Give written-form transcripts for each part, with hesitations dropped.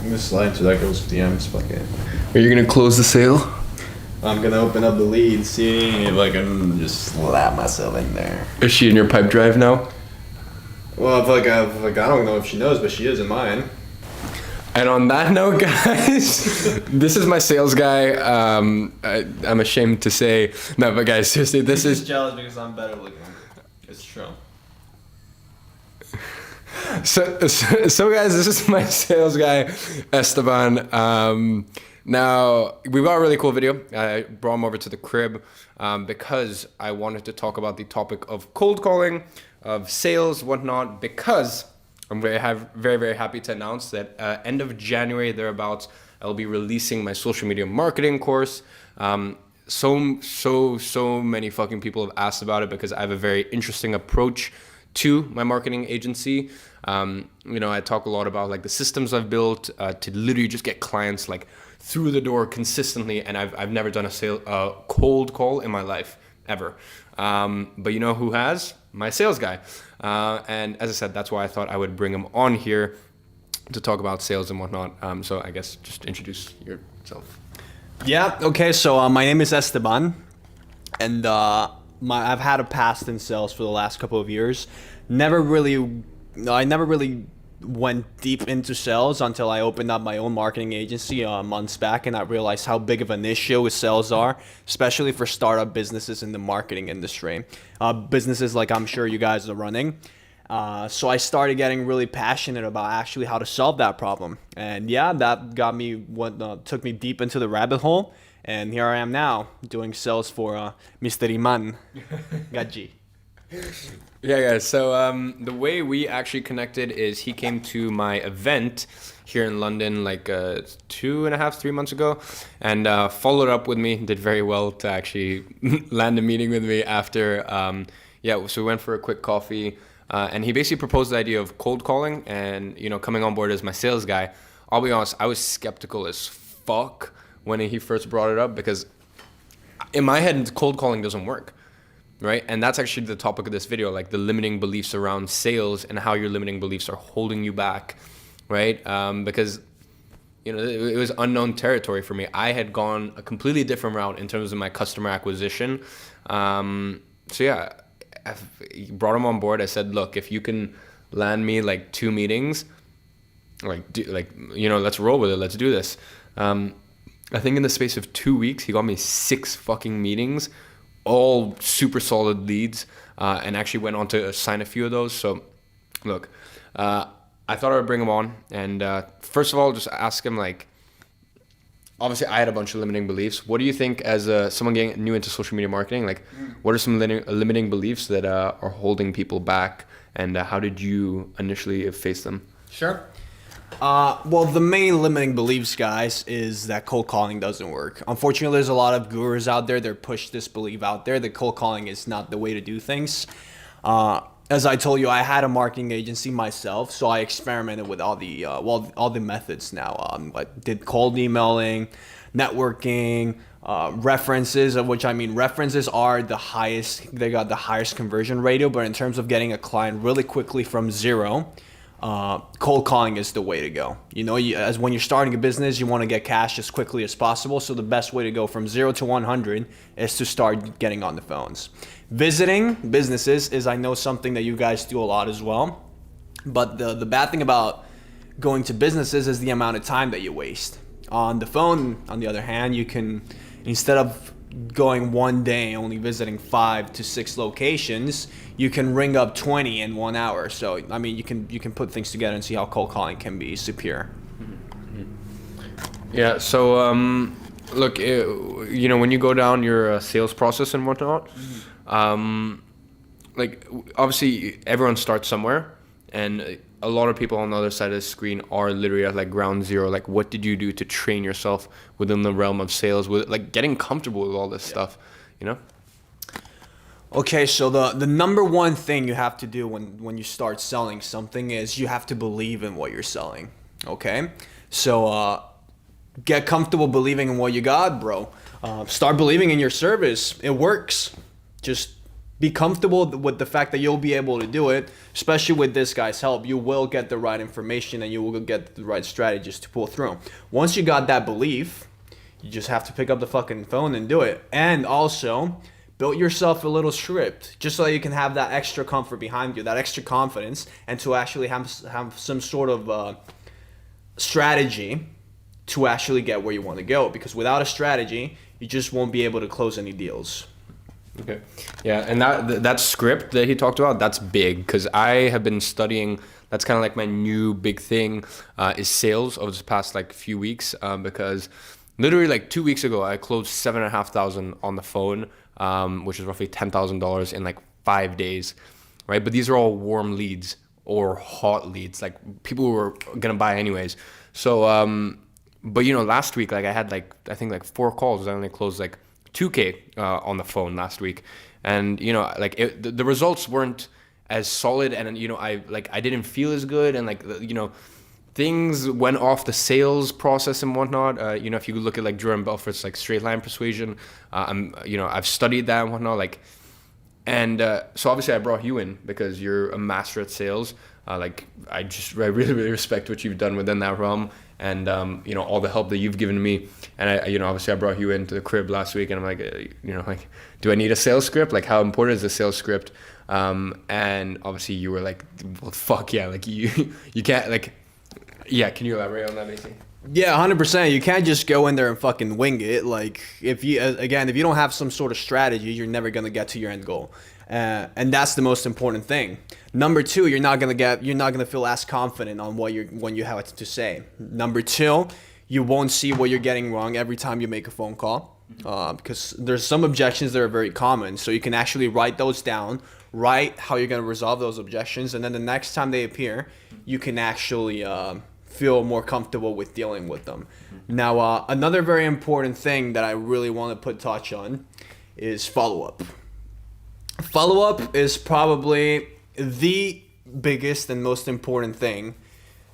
I'm gonna slide into that girl's DMs. Fuck it. Are you gonna close the sale? I'm gonna open up the lead, see if I can just slap myself in there. Is she in your pipe drive now? Well, I don't know if she knows, but she is in mine. And on that note, guys, this is my sales guy. I'm ashamed to say, no, but guys, seriously, this She's is. jealous because I'm better looking. It's true. So guys, this is my sales guy, Esteban. Now, we got a really cool video. I brought him over to the crib because I wanted to talk about the topic of cold calling, of sales, whatnot, because I'm very, very happy to announce that end of January, thereabouts, I'll be releasing my social media marketing course. So many fucking people have asked about it because I have a very interesting approach to my marketing agency. I talk a lot about like the systems I've built to literally just get clients like through the door consistently, and I've never done a cold call in my life ever. But you know who has? My sales guy. And as I said, that's why I thought I would bring him on here to talk about sales and whatnot. So I guess just introduce yourself. Yeah. Okay. So my name is Esteban, and I've had a past in sales for the last couple of years. I never really went deep into sales until I opened up my own marketing agency months back, and I realized how big of an issue sales are, especially for startup businesses in the marketing industry. Businesses like I'm sure you guys are running. So I started getting really passionate about actually how to solve that problem. And yeah, that took me deep into the rabbit hole. And here I am now doing sales for Mr. Iman Gaji. Yeah, guys. So the way we actually connected is he came to my event here in London like 2.5-3 months ago, and followed up with me. Did very well to actually land a meeting with me after. So we went for a quick coffee, and he basically proposed the idea of cold calling and coming on board as my sales guy. I'll be honest, I was skeptical as fuck when he first brought it up because in my head, cold calling doesn't work. Right? And that's actually the topic of this video, like the limiting beliefs around sales and how your limiting beliefs are holding you back, right? Because, it was unknown territory for me. I had gone a completely different route in terms of my customer acquisition. I brought him on board. I said, look, if you can land me like 2 meetings, let's roll with it. Let's do this. I think in the space of 2 weeks, he got me 6 fucking meetings, all super solid leads, and actually went on to sign a few of those. So look, I thought I would bring him on and first of all just ask him, like, obviously I had a bunch of limiting beliefs. What do you think as someone getting new into social media marketing, like what are some limiting beliefs that are holding people back, and how did you initially face them? Sure. Well, the main limiting beliefs, guys, is that cold calling doesn't work. Unfortunately, there's a lot of gurus out there that push this belief out there that cold calling is not the way to do things. As I told you, I had a marketing agency myself, so I experimented with all the methods now. I did cold emailing, networking, references, of which I mean references are the highest. They got the highest conversion ratio, but in terms of getting a client really quickly from zero, cold calling is the way to go. As when you're starting a business, you want to get cash as quickly as possible. So the best way to go from 0 to 100 is to start getting on the phones. Visiting businesses is, I know, something that you guys do a lot as well. But the bad thing about going to businesses is the amount of time that you waste. On the phone, on the other hand, you can, instead of going one day only visiting 5 to 6 locations, you can ring up 20 in 1 hour. So I mean, you can put things together and see how cold calling can be superior. Yeah. So look, when you go down your sales process and whatnot, like obviously everyone starts somewhere, and a lot of people on the other side of the screen are literally at like ground zero. Like, what did you do to train yourself within the realm of sales, with like getting comfortable with all this stuff, Okay, so the number one thing you have to do when you start selling something is you have to believe in what you're selling. Okay, so get comfortable believing in what you got, bro. Start believing in your service. It works. Just be comfortable with the fact that you'll be able to do it, especially with this guy's help. You will get the right information and you will get the right strategies to pull through. Once you got that belief, you just have to pick up the fucking phone and do it. And also, build yourself a little script just so that you can have that extra comfort behind you, that extra confidence, and to actually have some sort of strategy to actually get where you want to go. Because without a strategy, you just won't be able to close any deals. Okay. Yeah, and that script that he talked about, that's big because I have been studying. That's kind of like my new big thing is sales over the past like few weeks because literally like 2 weeks ago I closed $7,500 on the phone, which is roughly $10,000 in like 5 days, right? But these are all warm leads or hot leads, like people who were gonna buy anyways. So, but you know, last week like I had like I think like 4 calls. I only closed like 2K on the phone last week, and you know, like the results weren't as solid, and you know, I didn't feel as good, and like you know, things went off the sales process and whatnot. You know, if you look at like Jordan Belfort's like straight line persuasion, you know, I've studied that and whatnot, like, and so obviously I brought you in because you're a master at sales. Like I really respect what you've done within that realm, and you know, all the help that you've given me. And I, you know, obviously I brought you into the crib last week, and I'm like, you know, like, do I need a sales script? Like, how important is the sales script? And obviously you were like, well, fuck yeah, like you can't like, yeah. Can you elaborate on that, Macy? Yeah, 100%. You can't just go in there and fucking wing it. Like, if you don't have some sort of strategy, you're never gonna get to your end goal. And that's the most important thing. Number 2, you're not gonna feel as confident on when you have to say. Number 2, you won't see what you're getting wrong every time you make a phone call, because there's some objections that are very common. So you can actually write those down, write how you're gonna resolve those objections, and then the next time they appear, you can actually feel more comfortable with dealing with them. Now, another very important thing that I really want to touch on is follow-up. Follow-up is probably the biggest and most important thing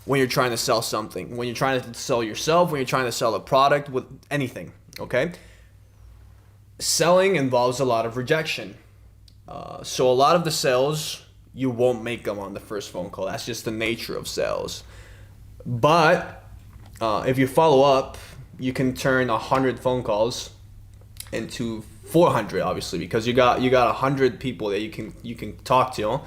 when you're trying to sell something, when you're trying to sell yourself, when you're trying to sell a product, with anything, okay? Selling involves a lot of rejection. So a lot of the sales, you won't make them on the first phone call. That's just the nature of sales. But if you follow up, you can turn 100 phone calls into 400, obviously, because you got 100 people that you can talk to,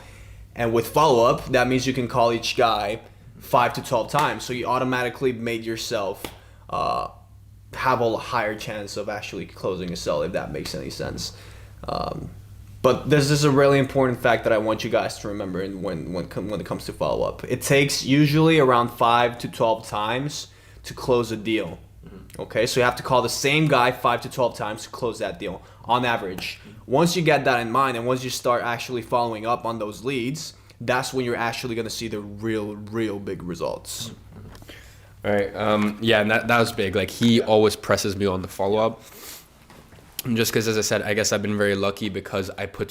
and with follow up, that means you can call each guy 5 to 12 times. So you automatically made yourself have a higher chance of actually closing a sale, if that makes any sense. But this is a really important fact that I want you guys to remember when it comes to follow up. It takes usually around 5 to 12 times to close a deal. Okay, so you have to call the same guy 5 to 12 times to close that deal on average. Once you get that in mind, and once you start actually following up on those leads, that's when you're actually going to see the real big results. All right. Yeah, and that was big. Like, he always presses me on the follow up. Just because, as I said, I guess I've been very lucky because I've put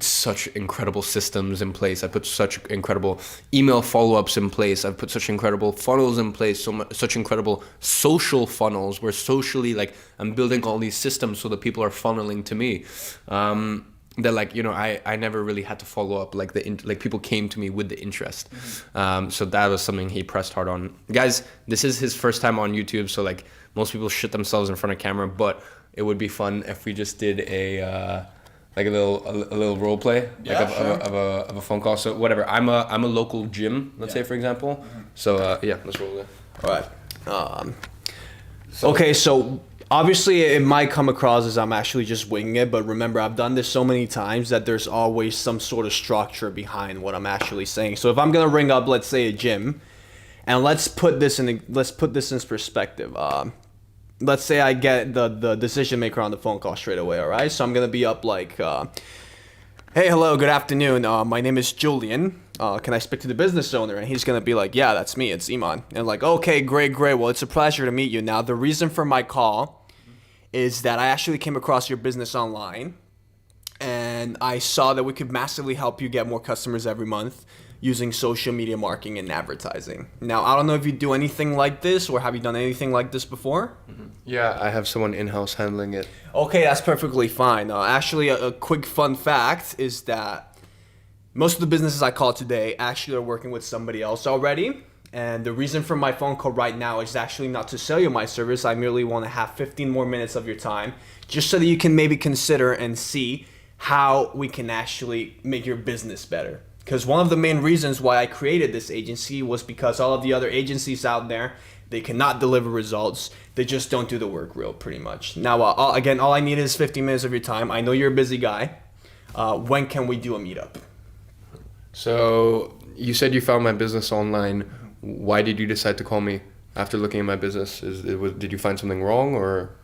such incredible systems in place. I put such incredible email follow-ups in place. I've put such incredible funnels in place, such incredible social funnels where socially, like, I'm building all these systems so that people are funneling to me. That, like, you know, I never really had to follow up. Like, people came to me with the interest. So that was something he pressed hard on. Guys, this is his first time on YouTube, so, like, most people shit themselves in front of camera, but it would be fun if we just did a little role play, yeah, sure. of a phone call. So whatever, I'm a local gym, let's say, for example. So yeah, let's roll it. All right. Okay, so obviously it might come across as I'm actually just winging it, but remember, I've done this so many times that there's always some sort of structure behind what I'm actually saying. So if I'm gonna ring up, let's say, a gym, and let's put this in perspective. Let's say I get the decision maker on the phone call straight away, all right? So I'm going to be up like, hey, hello, good afternoon. My name is Julian. Can I speak to the business owner? And he's going to be like, yeah, that's me. It's Iman. And like, okay, great. Well, it's a pleasure to meet you. Now, the reason for my call is that I actually came across your business online, and I saw that we could massively help you get more customers every month using social media marketing and advertising. Now, I don't know if you do anything like this, or have you done anything like this before? Yeah, I have someone in-house handling it. Okay, that's perfectly fine. Actually, a quick fun fact is that most of the businesses I call today actually are working with somebody else already. And the reason for my phone call right now is actually not to sell you my service. I merely want to have 15 more minutes of your time just so that you can maybe consider and see how we can actually make your business better. Because one of the main reasons why I created this agency was because all of the other agencies out there, they cannot deliver results. They just don't do the work real, pretty much. Now, again, all I need is 15 minutes of your time. I know you're a busy guy. When can we do a meetup? So you said you found my business online. Why did you decide to call me after looking at my business? Did you find something wrong or?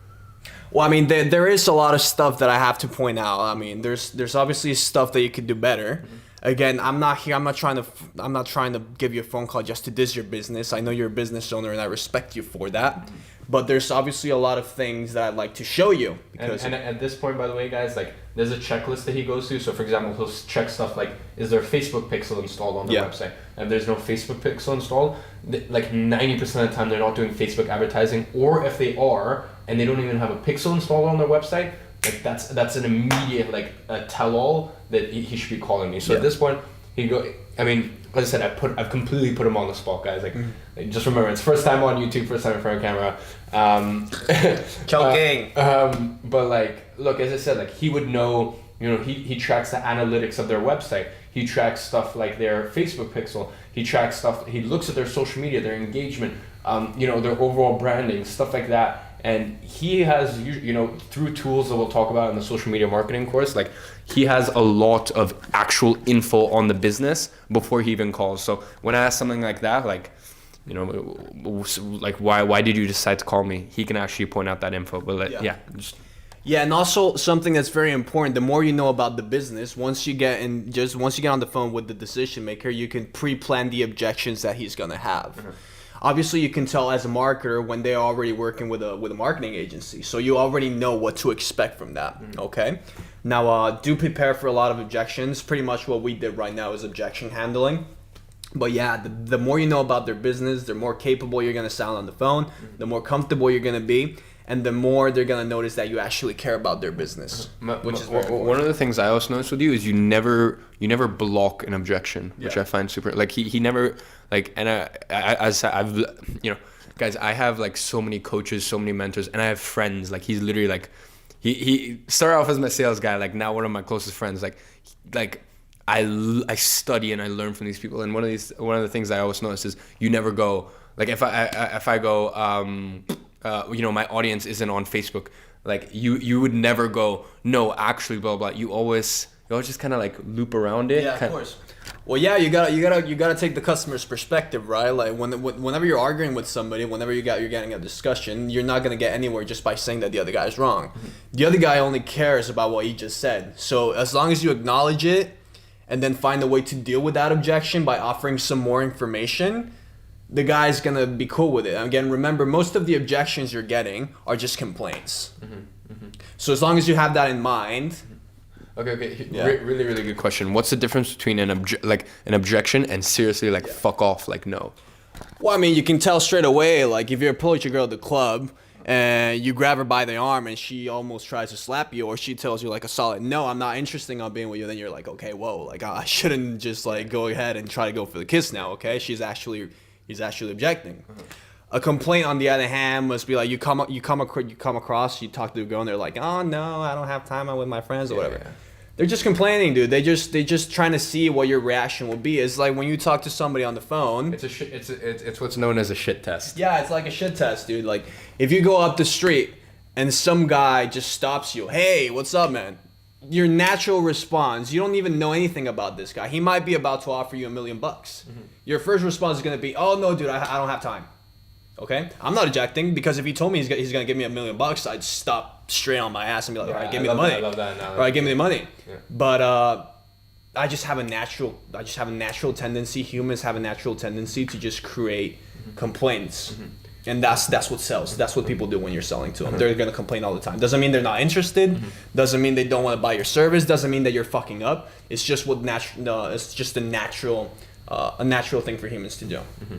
Well, I mean, there is a lot of stuff that I have to point out. I mean, there's obviously stuff that you could do better. Mm-hmm. Again, I'm not trying to give you a phone call just to diss your business. I know you're a business owner and I respect you for that. Mm-hmm. But there's obviously a lot of things that I'd like to show you. And at this point, by the way, guys, like there's a checklist that he goes through. So for example, he'll check stuff like, is there a Facebook pixel installed on the website? And if there's no Facebook pixel installed, like 90% of the time they're not doing Facebook advertising, or if they are and they don't even have a pixel installed on their website, like that's an immediate like a tell-all that he should be calling me. So at this point, I mean, as I said, I've completely put him on the spot, guys. Like, just remember, it's first time on YouTube, first time in front of camera. Choking. But like, look, as I said, like he would know. You know, he tracks the analytics of their website. He tracks stuff like their Facebook pixel. He tracks stuff. He looks at their social media, their engagement. You know, their overall branding, stuff like that. And he has, you know, through tools that we'll talk about in the social media marketing course, like he has a lot of actual info on the business before he even calls. So when I ask something like that, like, you know, like why did you decide to call me? He can actually point out that info. But yeah, and also something that's very important, the more you know about the business, once you get on the phone with the decision maker, you can pre-plan the objections that he's going to have. Mm-hmm. Obviously, you can tell as a marketer when they're already working with a marketing agency. So you already know what to expect from that, okay? Now, do prepare for a lot of objections. Pretty much what we did right now is objection handling. But yeah, the more you know about their business, the more capable you're going to sound on the phone, the more comfortable you're going to be, and the more they're going to notice that you actually care about their business, which is very important. One of the things I also noticed with you is you never block an objection, which I find super, like he never, like, and I've, you know, guys, I have like so many coaches, so many mentors, and I have friends, like he's literally like, he started off as my sales guy, like now one of my closest friends, like I study and I learn from these people, and one of the things I always notice is you never go, like if I go, you know, my audience isn't on Facebook, like you would never go, no, actually, blah, blah. You always just kind of like loop around it. Yeah, of course. Well, yeah, you gotta take the customer's perspective, right? Like whenever you're arguing with somebody, whenever you're getting a discussion, you're not gonna get anywhere just by saying that the other guy is wrong. Mm-hmm. The other guy only cares about what he just said. So as long as you acknowledge it and then find a way to deal with that objection by offering some more information, the guy's gonna be cool with it. Again, remember, most of the objections you're getting are just complaints. Mm-hmm, mm-hmm. So as long as you have that in mind. Okay. Yeah. Really, really good question. What's the difference between an objection and seriously like fuck off, like no? Well, I mean, you can tell straight away, like if you approach a girl at the club and you grab her by the arm and she almost tries to slap you, or she tells you like a solid no, I'm not interested in being with you, then you're like, okay, whoa, like I shouldn't just like go ahead and try to go for the kiss now, okay? He's actually objecting. Mm-hmm. A complaint, on the other hand, must be like you come across, you talk to a girl, and they're like, oh no, I don't have time, I'm with my friends or whatever. Yeah. They're just complaining, dude. They just trying to see what your reaction will be. It's like when you talk to somebody on the phone. It's what's known as a shit test. Yeah, it's like a shit test, dude. Like if you go up the street and some guy just stops you, hey, what's up, man? Your natural response, you don't even know anything about this guy. He might be about to offer you $1 million. Mm-hmm. Your first response is gonna be, oh no, dude, I don't have time. Okay, I'm not objecting, because if he told me he's gonna give me $1 million, I'd stop straight on my ass and be like, all right, give me the money. I love that analogy. All right, give me the money. Yeah. But I just have a natural tendency. Humans have a natural tendency to just create complaints. Mm-hmm. And that's what sells. That's what people do when you're selling to them. Mm-hmm. They're gonna complain all the time. Doesn't mean they're not interested. Mm-hmm. Doesn't mean they don't want to buy your service. Doesn't mean that you're fucking up. It's just it's just a natural thing for humans to do. Mm-hmm.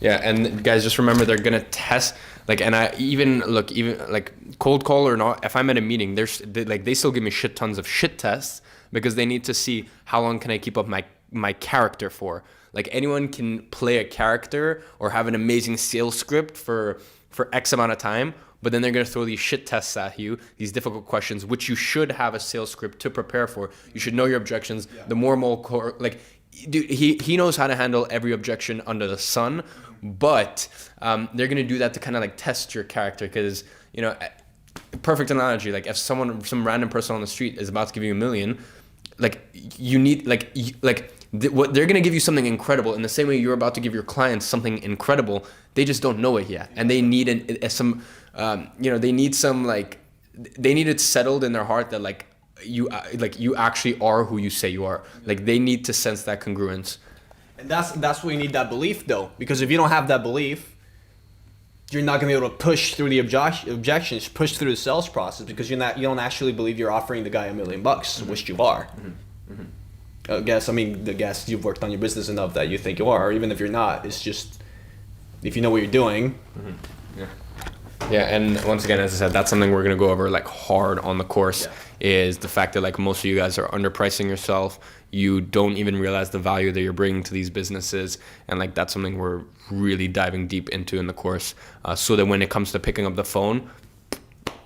Yeah, and guys, just remember they're gonna test. Like, and I even like cold call or not, if I'm at a meeting, they still give me shit tons of shit tests because they need to see how long can I keep up my character for. Like, anyone can play a character or have an amazing sales script for X amount of time, but then they're gonna throw these shit tests at you, these difficult questions, which you should have a sales script to prepare for. You should know your objections. Yeah. The more like, dude, he knows how to handle every objection under the sun, but they're gonna do that to kind of like test your character, because, you know, perfect analogy, like if some random person on the street is about to give you $1 million, like you need what they're gonna give you something incredible in the same way you're about to give your clients something incredible. They just don't know it yet, and they need they need it settled in their heart that you actually are who you say you are. Like, they need to sense that congruence. And that's where you need that belief, though, because if you don't have that belief, you're not gonna be able to push through the objections, push through the sales process, because you don't actually believe you're offering the guy $1 million, which you are. I guess you've worked on your business enough that you think you are, or even if you're not, it's just if you know what you're doing. Yeah, and once again, as I said, that's something we're gonna go over like hard on the course. Yeah. Is the fact that like most of you guys are underpricing yourself. You don't even realize the value that you're bringing to these businesses, and like that's something we're really diving deep into in the course, so that when it comes to picking up the phone,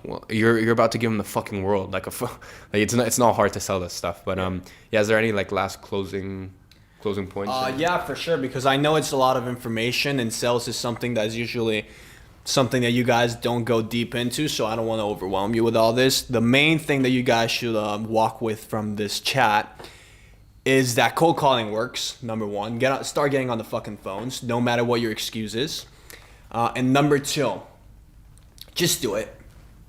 well, you're about to give them the fucking world. Like it's not hard to sell this stuff. But yeah, is there any like last closing points? Yeah, for sure, because I know it's a lot of information, and sales is something that's usually something that you guys don't go deep into, so I don't want to overwhelm you with all this. The main thing that you guys should walk with from this chat is that cold calling works. Number one, start getting on the fucking phones, no matter what your excuse is. And number two, just do it.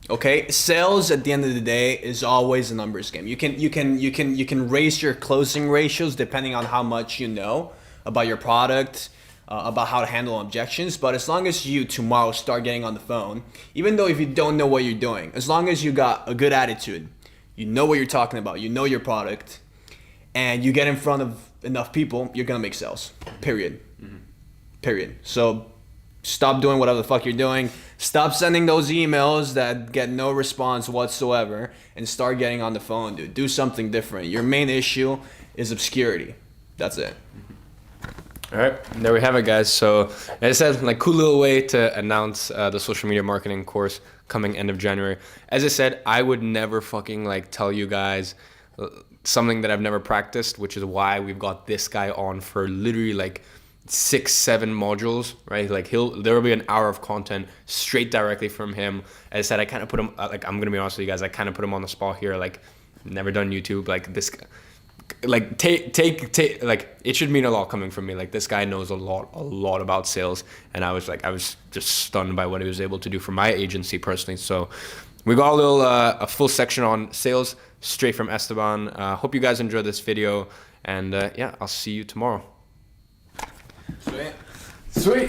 Okay, sales at the end of the day is always a numbers game. You can raise your closing ratios depending on how much you know about your product, about how to handle objections. But as long as you tomorrow start getting on the phone, even though if you don't know what you're doing, as long as you got a good attitude, you know what you're talking about, you know your product, and you get in front of enough people, you're gonna make sales. Period. Period. So stop doing whatever the fuck you're doing. Stop sending those emails that get no response whatsoever, and start getting on the phone, dude. Do something different. Your main issue is obscurity. That's it. All right, there we have it, guys. So as I said, like, cool little way to announce the social media marketing course coming end of January. As I said, I would never fucking like tell you guys something that I've never practiced, which is why we've got this guy on for literally like 6-7 modules, right? Like there will be an hour of content straight directly from him. As I said, I kind of put him like, I'm gonna be honest with you guys, I kind of put him on the spot here. Like, never done YouTube. Like this. Like take like, it should mean a lot coming from me. Like, this guy knows a lot about sales, and I was just stunned by what he was able to do for my agency personally. So we got a full section on sales straight from Esteban. Hope you guys enjoyed this video, and yeah, I'll see you tomorrow. Sweet.